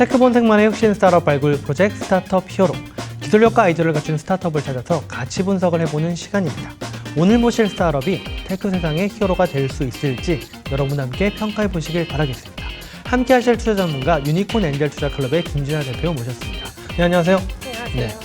테크본색만의 혁신 스타트업 발굴 프로젝트 스타트업 히어로. 기술력과 아이디어를 갖춘 스타트업을 찾아서 가치 분석을 해보는 시간입니다. 오늘 모실 스타트업이 테크 세상의 히어로가 될 수 있을지 여러분과 함께 평가해 보시길 바라겠습니다. 함께 하실 투자 전문가 유니콘 엔젤 투자 클럽의 김진아 대표 모셨습니다. 네, 안녕하세요. 안녕하세요. 네,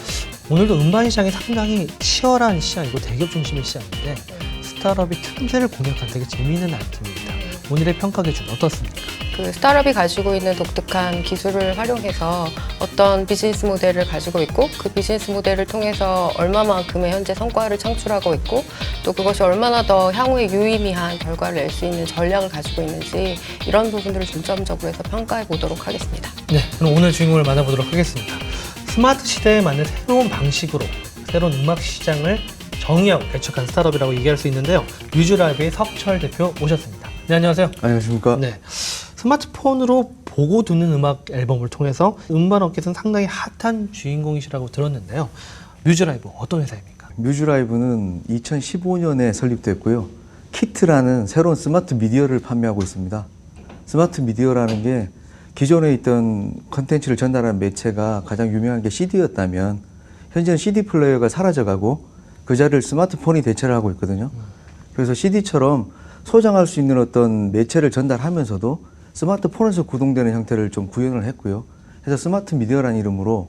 오늘도 음반 시장이 상당히 치열한 시장이고 대기업 중심의 시장인데 스타트업이 틈새를 공략한 되게 재미있는 아이템입니다. 오늘의 평가 기준 어떻습니까? 그 스타트업이 가지고 있는 독특한 기술을 활용해서 어떤 비즈니스 모델을 가지고 있고 그 비즈니스 모델을 통해서 얼마만큼의 현재 성과를 창출하고 있고 또 그것이 얼마나 더 향후에 유의미한 결과를 낼 수 있는 전략을 가지고 있는지 이런 부분들을 중점적으로 해서 평가해 보도록 하겠습니다. 네, 그럼 오늘 주인공을 만나보도록 하겠습니다. 스마트 시대에 맞는 새로운 방식으로 새로운 음악 시장을 정의하고 개척한 스타트업이라고 얘기할 수 있는데요. 뮤즈라이브의 석철 대표 모셨습니다. 네, 안녕하세요. 안녕하십니까. 네, 스마트폰으로 보고 듣는 음악 앨범을 통해서 음반 업계에서는 상당히 핫한 주인공이시라고 들었는데요. 뮤즈라이브 어떤 회사입니까? 뮤즈라이브는 2015년에 설립됐고요. 키트라는 새로운 스마트 미디어를 판매하고 있습니다. 스마트 미디어라는 게 기존에 있던 컨텐츠를 전달하는 매체가 가장 유명한 게 CD였다면 현재는 CD 플레이어가 사라져가고 그 자리를 스마트폰이 대체를 하고 있거든요. 그래서 CD처럼 소장할 수 있는 어떤 매체를 전달하면서도 스마트폰에서 구동되는 형태를 좀 구현을 했고요. 그래서 스마트 미디어라는 이름으로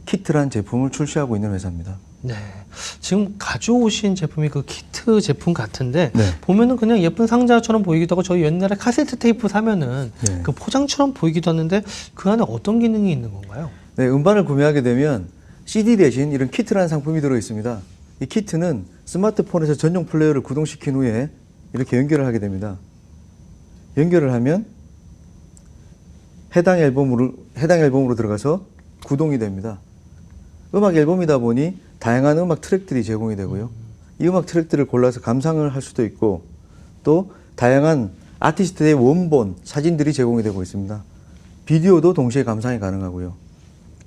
키트란 제품을 출시하고 있는 회사입니다. 네, 지금 가져오신 제품이 그 키트 제품 같은데 네. 보면은 그냥 예쁜 상자처럼 보이기도 하고 저희 옛날에 카세트 테이프 사면은 네. 그 포장처럼 보이기도 하는데 그 안에 어떤 기능이 있는 건가요? 네, 음반을 구매하게 되면 CD 대신 이런 키트라는 상품이 들어 있습니다. 이 키트는 스마트폰에서 전용 플레이어를 구동시킨 후에 이렇게 연결을 하게 됩니다. 연결을 하면 해당 앨범으로 들어가서 구동이 됩니다. 음악 앨범이다 보니 다양한 음악 트랙들이 제공이 되고요. 이 음악 트랙들을 골라서 감상을 할 수도 있고 또 다양한 아티스트의 원본, 사진들이 제공이 되고 있습니다. 비디오도 동시에 감상이 가능하고요.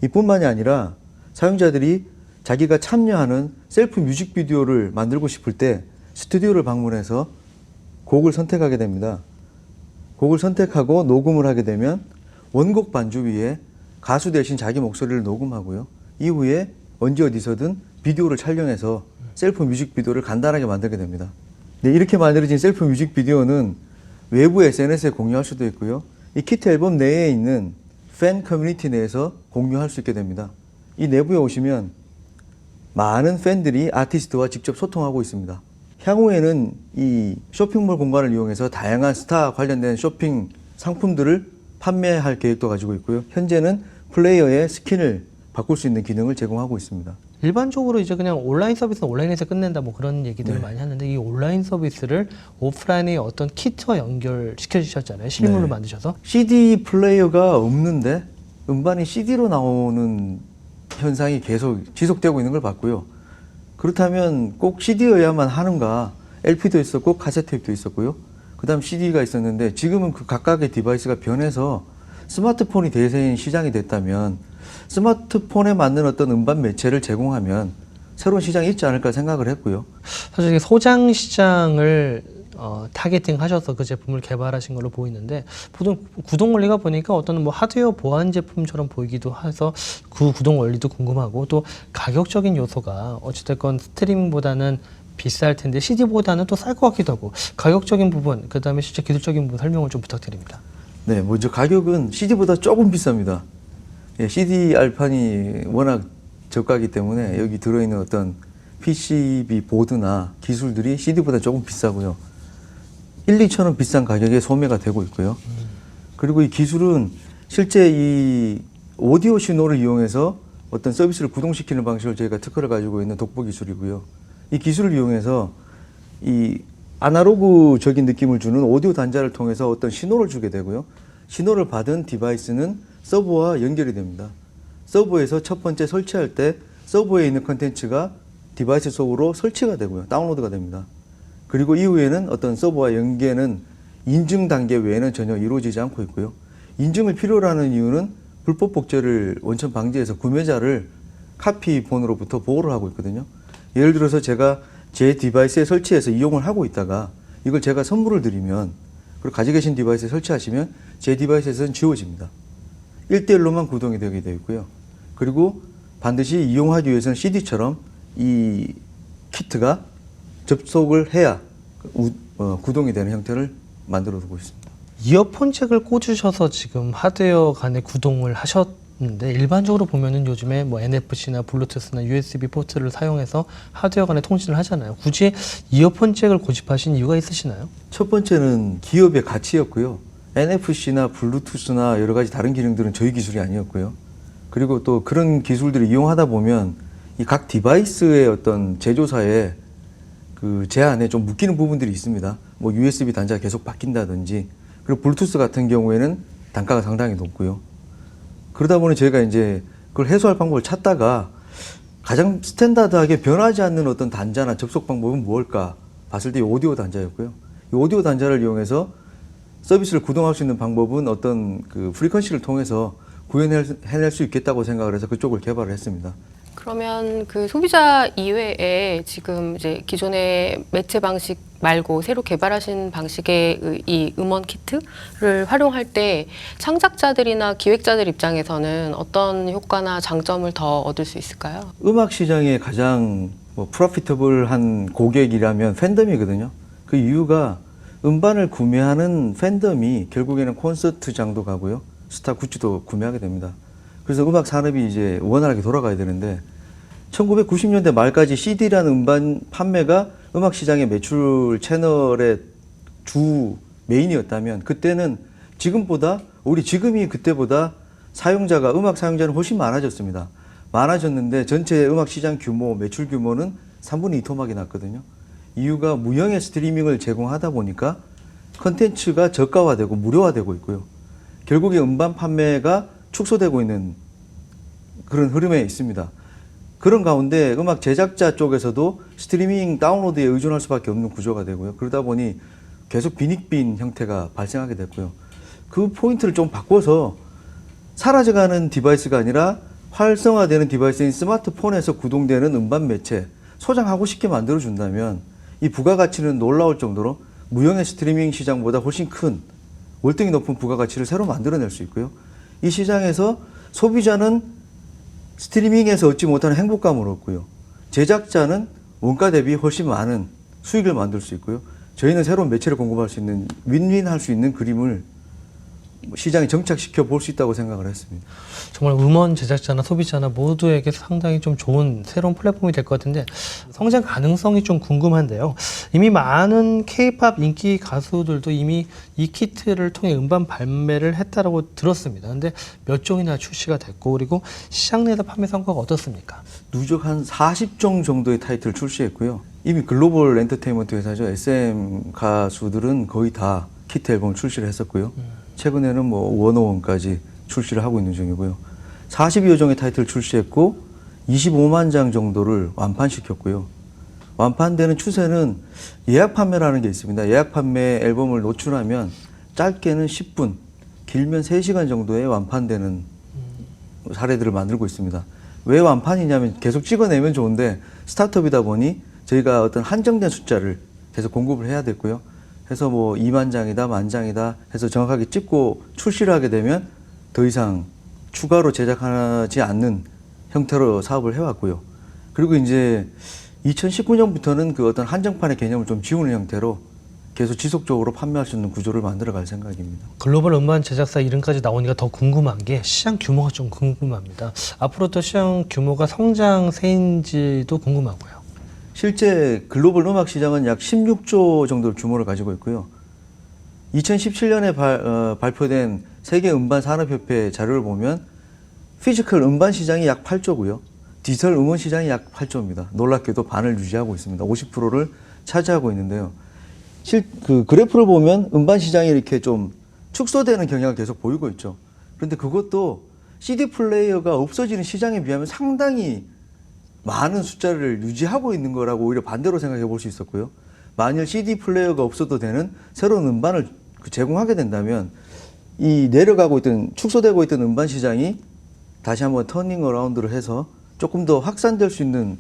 이뿐만이 아니라 사용자들이 자기가 참여하는 셀프 뮤직비디오를 만들고 싶을 때 스튜디오를 방문해서 곡을 선택하게 됩니다. 곡을 선택하고 녹음을 하게 되면 원곡 반주 위에 가수 대신 자기 목소리를 녹음하고요. 이후에 언제 어디서든 비디오를 촬영해서 셀프 뮤직비디오를 간단하게 만들게 됩니다. 네, 이렇게 만들어진 셀프 뮤직비디오는 외부 SNS에 공유할 수도 있고요. 이 키트 앨범 내에 있는 팬 커뮤니티 내에서 공유할 수 있게 됩니다. 이 내부에 오시면 많은 팬들이 아티스트와 직접 소통하고 있습니다. 향후에는 이 쇼핑몰 공간을 이용해서 다양한 스타 관련된 쇼핑 상품들을 판매할 계획도 가지고 있고요. 현재는 플레이어의 스킨을 바꿀 수 있는 기능을 제공하고 있습니다. 일반적으로 이제 그냥 온라인 서비스는 온라인에서 끝낸다 뭐 그런 얘기들을 많이 하는데 이 온라인 서비스를 오프라인의 어떤 키트와 연결시켜 주셨잖아요. 실물로 네. 만드셔서. CD 플레이어가 없는데 음반이 CD로 나오는 현상이 계속 지속되고 있는 걸 봤고요. 그렇다면 꼭 CD여야만 하는가? LP도 있었고 카세트 테이프도 있었고요. 그 다음 CD가 있었는데 지금은 그 각각의 디바이스가 변해서 스마트폰이 대세인 시장이 됐다면 스마트폰에 맞는 어떤 음반 매체를 제공하면 새로운 시장이 있지 않을까 생각을 했고요. 사실 이게 소장 시장을 타겟팅 하셔서 그 제품을 개발하신 걸로 보이는데 보통 구동 원리가 보니까 어떤 뭐 하드웨어 보안 제품처럼 보이기도 해서 그 구동 원리도 궁금하고 또 가격적인 요소가 어찌됐건 스트리밍보다는 비쌀 텐데 CD보다는 또 쌀 것 같기도 하고 가격적인 부분 그다음에 실제 기술적인 부분 설명을 좀 부탁드립니다. 네, 먼저 가격은 CD보다 조금 비쌉니다. 예, CD 알판이 워낙 저가이기 때문에 여기 들어있는 어떤 PCB 보드나 기술들이 CD보다 조금 비싸고요. 1, 2천 원 비싼 가격에 소매가 되고 있고요. 그리고 이 기술은 실제 이 오디오 신호를 이용해서 어떤 서비스를 구동시키는 방식을 저희가 특허를 가지고 있는 독보 기술이고요. 이 기술을 이용해서 이 아날로그적인 느낌을 주는 오디오 단자를 통해서 어떤 신호를 주게 되고요. 신호를 받은 디바이스는 서버와 연결이 됩니다. 서버에서 첫 번째 설치할 때 서버에 있는 컨텐츠가 디바이스 속으로 설치가 되고요. 다운로드가 됩니다. 그리고 이후에는 어떤 서버와 연계는 인증 단계 외에는 전혀 이루어지지 않고 있고요. 인증을 필요로 하는 이유는 불법 복제를 원천 방지해서 구매자를 카피본으로부터 보호를 하고 있거든요. 예를 들어서 제가 제 디바이스에 설치해서 이용을 하고 있다가 이걸 제가 선물을 드리면 그리고 가지고 계신 디바이스에 설치하시면 제 디바이스에서는 지워집니다. 1대1로만 구동이 되게 되어 있고요. 그리고 반드시 이용하기 위해서는 CD처럼 이 키트가 접속을 해야 구동이 되는 형태를 만들어 두고 있습니다. 이어폰 잭을 꽂으셔서 지금 하드웨어 간에 구동을 하셨는데 일반적으로 보면은 요즘에 뭐 NFC나 블루투스나 USB 포트를 사용해서 하드웨어 간에 통신을 하잖아요. 굳이 이어폰 잭을 고집하신 이유가 있으시나요? 첫 번째는 기업의 가치였고요. NFC나 블루투스나 여러 가지 다른 기능들은 저희 기술이 아니었고요. 그리고 또 그런 기술들을 이용하다 보면 이 각 디바이스의 어떤 제조사의 그 제한에 좀 묶이는 부분들이 있습니다. 뭐 USB 단자가 계속 바뀐다든지, 그리고 블루투스 같은 경우에는 단가가 상당히 높고요. 그러다 보니 저희가 이제 그걸 해소할 방법을 찾다가 가장 스탠다드하게 변하지 않는 어떤 단자나 접속 방법은 무엇일까 봤을 때 이 오디오 단자였고요. 이 오디오 단자를 이용해서 서비스를 구동할 수 있는 방법은 어떤 그 프리퀀시를 통해서 구현해낼 수 있겠다고 생각을 해서 그쪽을 개발을 했습니다. 그러면 그 소비자 이외에 지금 이제 기존의 매체 방식 말고 새로 개발하신 방식의 이 음원 키트를 활용할 때 창작자들이나 기획자들 입장에서는 어떤 효과나 장점을 더 얻을 수 있을까요? 음악 시장의 가장 프로피터블한 고객이라면 팬덤이거든요. 그 이유가 음반을 구매하는 팬덤이 결국에는 콘서트장도 가고요. 스타 굿즈도 구매하게 됩니다. 그래서 음악 산업이 이제 원활하게 돌아가야 되는데 1990년대 말까지 CD라는 음반 판매가 음악 시장의 매출 채널의 주 메인이었다면 그때는 지금보다 지금이 그때보다 음악 사용자는 훨씬 많아졌습니다. 많아졌는데 전체 음악 시장 규모, 매출 규모는 3분의 2 토막이 났거든요. 이유가 무형의 스트리밍을 제공하다 보니까 컨텐츠가 저가화되고 무료화되고 있고요. 결국에 음반 판매가 축소되고 있는 그런 흐름에 있습니다. 그런 가운데 음악 제작자 쪽에서도 스트리밍 다운로드에 의존할 수밖에 없는 구조가 되고요. 그러다 보니 계속 빈익빈 형태가 발생하게 됐고요. 그 포인트를 좀 바꿔서 사라져가는 디바이스가 아니라 활성화되는 디바이스인 스마트폰에서 구동되는 음반 매체, 소장하고 싶게 만들어준다면 이 부가가치는 놀라울 정도로 무형의 스트리밍 시장보다 훨씬 큰 월등히 높은 부가가치를 새로 만들어낼 수 있고요. 이 시장에서 소비자는 스트리밍에서 얻지 못하는 행복감을 얻고요. 제작자는 원가 대비 훨씬 많은 수익을 만들 수 있고요. 저희는 새로운 매체를 공급할 수 있는 윈윈할 수 있는 그림을 시장에 정착시켜 볼 수 있다고 생각을 했습니다. 정말 음원 제작자나 소비자나 모두에게 상당히 좀 좋은 새로운 플랫폼이 될 것 같은데 성장 가능성이 좀 궁금한데요. 이미 많은 K-팝 인기 가수들도 이미 이 키트를 통해 음반 발매를 했다라고 들었습니다. 근데 몇 종이나 출시가 됐고 그리고 시장 내에서 판매 성과가 어떻습니까? 누적 한 40종 정도의 타이틀을 출시했고요. 이미 글로벌 엔터테인먼트 회사죠. SM 가수들은 거의 다 키트 앨범을 출시를 했었고요. 최근에는 뭐 원어원까지 출시를 하고 있는 중이고요. 42여 종의 타이틀을 출시했고 25만 장 정도를 완판시켰고요. 완판되는 추세는 예약 판매라는 게 있습니다. 예약 판매 앨범을 노출하면 짧게는 10분, 길면 3시간 정도에 완판되는 사례들을 만들고 있습니다. 왜 완판이냐면 계속 찍어내면 좋은데 스타트업이다 보니 저희가 어떤 한정된 숫자를 계속 공급을 해야 됐고요. 해서 뭐 2만 장이다, 1만 장이다 해서 정확하게 찍고 출시를 하게 되면 더 이상 추가로 제작하지 않는 형태로 사업을 해왔고요. 그리고 이제 2019년부터는 그 어떤 한정판의 개념을 좀 지우는 형태로 계속 지속적으로 판매할 수 있는 구조를 만들어갈 생각입니다. 글로벌 음반 제작사 이름까지 나오니까 더 궁금한 게 시장 규모가 좀 궁금합니다. 앞으로 또 시장 규모가 성장세인지도 궁금하고요. 실제 글로벌 음악 시장은 약 16조 정도 규모를 가지고 있고요. 2017년에 발표된 세계 음반 산업협회 자료를 보면 피지컬 음반 시장이 약 8조고요. 디지털 음원 시장이 약 8조입니다. 놀랍게도 반을 유지하고 있습니다. 50%를 차지하고 있는데요. 그 그래프를 보면 음반 시장이 이렇게 좀 축소되는 경향을 계속 보이고 있죠. 그런데 그것도 CD 플레이어가 없어지는 시장에 비하면 상당히 많은 숫자를 유지하고 있는 거라고 오히려 반대로 생각해 볼 수 있었고요. 만일 CD 플레이어가 없어도 되는 새로운 음반을 제공하게 된다면 이 내려가고 있던 축소되고 있던 음반 시장이 다시 한번 터닝 어라운드를 해서 조금 더 확산될 수 있는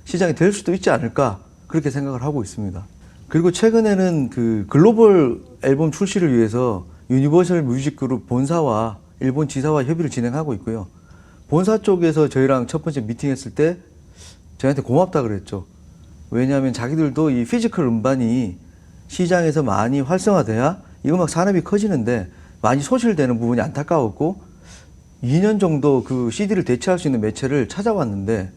시장이 될 수도 있지 않을까 그렇게 생각을 하고 있습니다. 그리고 최근에는 그 글로벌 앨범 출시를 위해서 유니버설 뮤직 그룹 본사와 일본 지사와 협의를 진행하고 있고요. 본사 쪽에서 저희랑 첫 번째 미팅했을 때 저희한테 고맙다 그랬죠. 왜냐하면 자기들도 이 피지컬 음반이 시장에서 많이 활성화돼야 이 음악 산업이 커지는데 많이 소실되는 부분이 안타까웠고 2년 정도 그 CD를 대체할 수 있는 매체를 찾아왔는데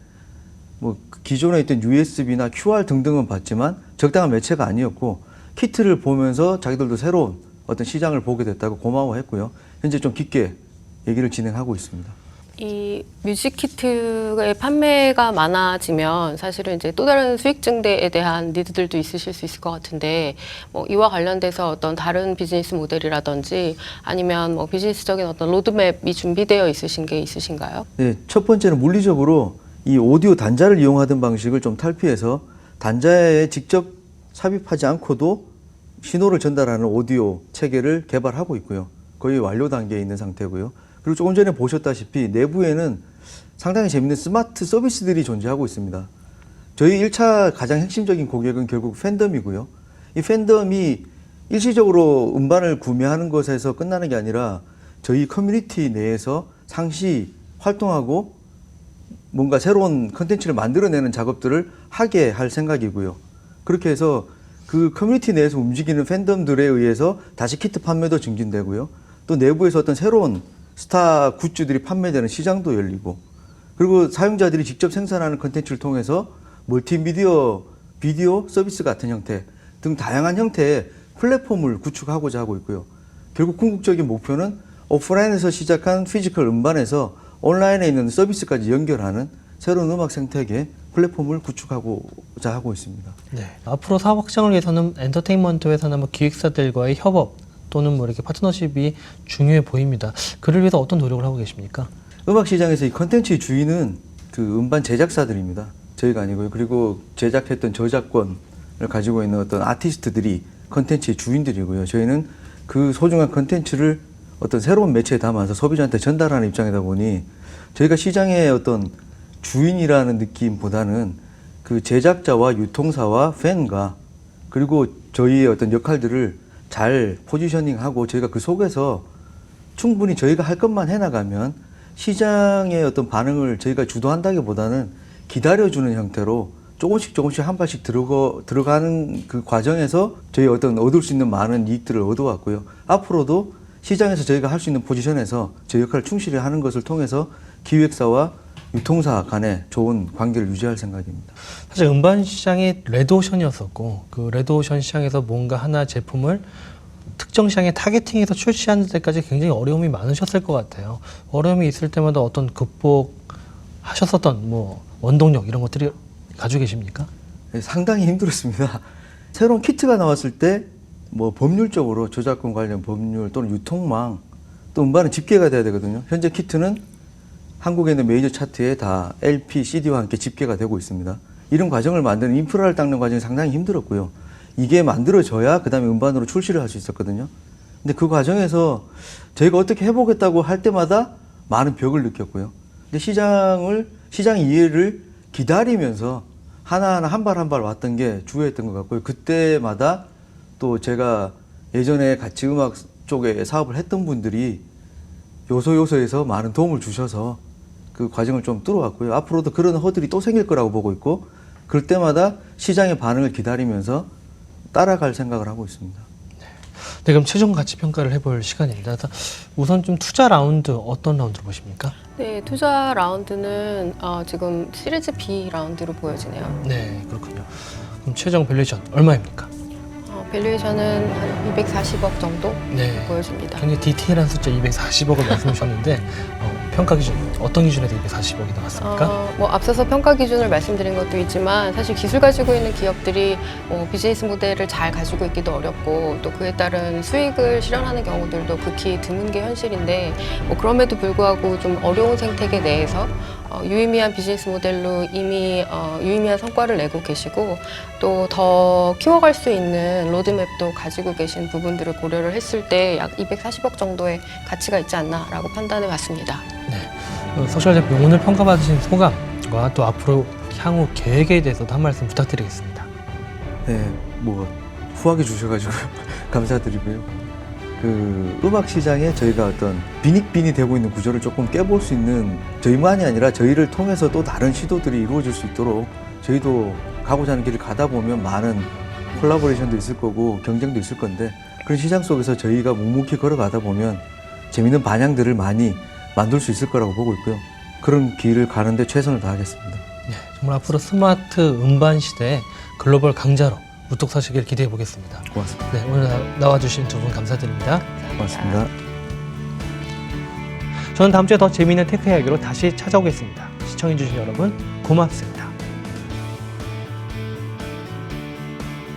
뭐 기존에 있던 USB나 QR 등등은 봤지만 적당한 매체가 아니었고 키트를 보면서 자기들도 새로운 어떤 시장을 보게 됐다고 고마워했고요. 현재 좀 깊게 얘기를 진행하고 있습니다. 이 뮤직 키트의 판매가 많아지면 사실은 이제 또 다른 수익 증대에 대한 니드들도 있으실 수 있을 것 같은데 뭐 이와 관련돼서 어떤 다른 비즈니스 모델이라든지 아니면 뭐 비즈니스적인 어떤 로드맵이 준비되어 있으신 게 있으신가요? 네, 첫 번째는 물리적으로 이 오디오 단자를 이용하던 방식을 좀 탈피해서 단자에 직접 삽입하지 않고도 신호를 전달하는 오디오 체계를 개발하고 있고요. 거의 완료 단계에 있는 상태고요. 그리고 조금 전에 보셨다시피 내부에는 상당히 재밌는 스마트 서비스들이 존재하고 있습니다. 저희 1차 가장 핵심적인 고객은 결국 팬덤이고요. 이 팬덤이 일시적으로 음반을 구매하는 것에서 끝나는 게 아니라 저희 커뮤니티 내에서 상시 활동하고 뭔가 새로운 컨텐츠를 만들어내는 작업들을 하게 할 생각이고요. 그렇게 해서 그 커뮤니티 내에서 움직이는 팬덤들에 의해서 다시 키트 판매도 증진되고요. 또 내부에서 어떤 새로운 스타 굿즈들이 판매되는 시장도 열리고 그리고 사용자들이 직접 생산하는 컨텐츠를 통해서 멀티미디어 비디오 서비스 같은 형태 등 다양한 형태의 플랫폼을 구축하고자 하고 있고요. 결국 궁극적인 목표는 오프라인에서 시작한 피지컬 음반에서 온라인에 있는 서비스까지 연결하는 새로운 음악 생태계 플랫폼을 구축하고자 하고 있습니다. 네. 앞으로 사업 확장을 위해서는 엔터테인먼트 회사나 뭐 기획사들과의 협업 또는 뭐 이렇게 파트너십이 중요해 보입니다. 그를 위해서 어떤 노력을 하고 계십니까? 음악 시장에서 이 컨텐츠의 주인은 그 음반 제작사들입니다. 저희가 아니고요. 그리고 제작했던 저작권을 가지고 있는 어떤 아티스트들이 컨텐츠의 주인들이고요. 저희는 그 소중한 컨텐츠를 어떤 새로운 매체에 담아서 소비자한테 전달하는 입장이다 보니 저희가 시장의 어떤 주인이라는 느낌보다는 그 제작자와 유통사와 팬과 그리고 저희의 어떤 역할들을 잘 포지셔닝하고 저희가 그 속에서 충분히 저희가 할 것만 해나가면 시장의 어떤 반응을 저희가 주도한다기보다는 기다려주는 형태로 조금씩 한 발씩 들어가는 그 과정에서 저희 어떤 얻을 수 있는 많은 이익들을 얻어왔고요. 앞으로도 시장에서 저희가 할 수 있는 포지션에서 저희 역할을 충실히 하는 것을 통해서 기획사와 유통사 간에 좋은 관계를 유지할 생각입니다. 사실 음반 시장이 레드오션이었었고 그 레드오션 시장에서 뭔가 하나 제품을 특정 시장에 타겟팅해서 출시하는 데까지 굉장히 어려움이 많으셨을 것 같아요. 어려움이 있을 때마다 어떤 극복하셨었던 뭐 원동력 이런 것들이 가지고 계십니까? 네, 상당히 힘들었습니다. 새로운 키트가 나왔을 때 뭐 법률적으로 저작권 관련 법률 또는 유통망 또 음반은 집계가 돼야 되거든요. 현재 키트는 한국에 있는 메이저 차트에 다 LP, CD와 함께 집계가 되고 있습니다. 이런 과정을 만드는 인프라를 닦는 과정이 상당히 힘들었고요. 이게 만들어져야 그 다음에 음반으로 출시를 할 수 있었거든요. 근데 그 과정에서 저희가 어떻게 해보겠다고 할 때마다 많은 벽을 느꼈고요. 근데 시장 이해를 기다리면서 하나하나 한 발 한 발 왔던 게 주요했던 것 같고요. 그때마다 또 제가 예전에 같이 음악 쪽에 사업을 했던 분들이 요소에서 많은 도움을 주셔서 그 과정을 좀 뚫어왔고요. 앞으로도 그런 허들이 또 생길 거라고 보고 있고 그럴 때마다 시장의 반응을 기다리면서 따라갈 생각을 하고 있습니다. 네, 그럼 최종 가치 평가를 해볼 시간입니다. 우선 좀 투자 라운드 어떤 라운드로 보십니까? 네, 투자 라운드는 지금 시리즈 B 라운드로 보여지네요. 네, 그렇군요. 그럼 최종 밸류에이션 얼마입니까? 밸류에이션은 한 240억 정도 네, 보여집니다. 굉장히 디테일한 숫자 240억을 말씀해 주셨는데 평가 기준 어떤 기준에서 240억이 나왔습니까? 뭐 앞서서 평가 기준을 말씀드린 것도 있지만 사실 기술 가지고 있는 기업들이 비즈니스 모델을 잘 가지고 있기도 어렵고 또 그에 따른 수익을 실현하는 경우들도 극히 드문 게 현실인데 뭐 그럼에도 불구하고 좀 어려운 생태계 내에서 유의미한 비즈니스 모델로 이미 유의미한 성과를 내고 계시고 또 더 키워갈 수 있는 로드맵도 가지고 계신 부분들을 고려를 했을 때 약 240억 정도의 가치가 있지 않나라고 판단해 봤습니다. 네, 서시열 대표 오늘 평가받으신 소감과 또 앞으로 향후 계획에 대해서도 한 말씀 부탁드리겠습니다. 네, 뭐 후하게 주셔가지고 감사드리고요. 그 음악 시장에 저희가 어떤 빈익빈이 되고 있는 구조를 조금 깨볼 수 있는, 저희만이 아니라 저희를 통해서 또 다른 시도들이 이루어질 수 있도록 저희도 가고자 하는 길을 가다 보면 많은 콜라보레이션도 있을 거고 경쟁도 있을 건데, 그런 시장 속에서 저희가 묵묵히 걸어가다 보면 재밌는 반향들을 많이 만들 수 있을 거라고 보고 있고요. 그런 길을 가는데 최선을 다하겠습니다. 네, 정말 앞으로 스마트 음반 시대의 글로벌 강자로 우뚝 서시길 기대해 보겠습니다. 고맙습니다. 네, 오늘 나와주신 두 분 감사드립니다. 고맙습니다. 저는 다음 주에 더 재미있는 테크 이야기로 다시 찾아오겠습니다. 시청해주신 여러분 고맙습니다.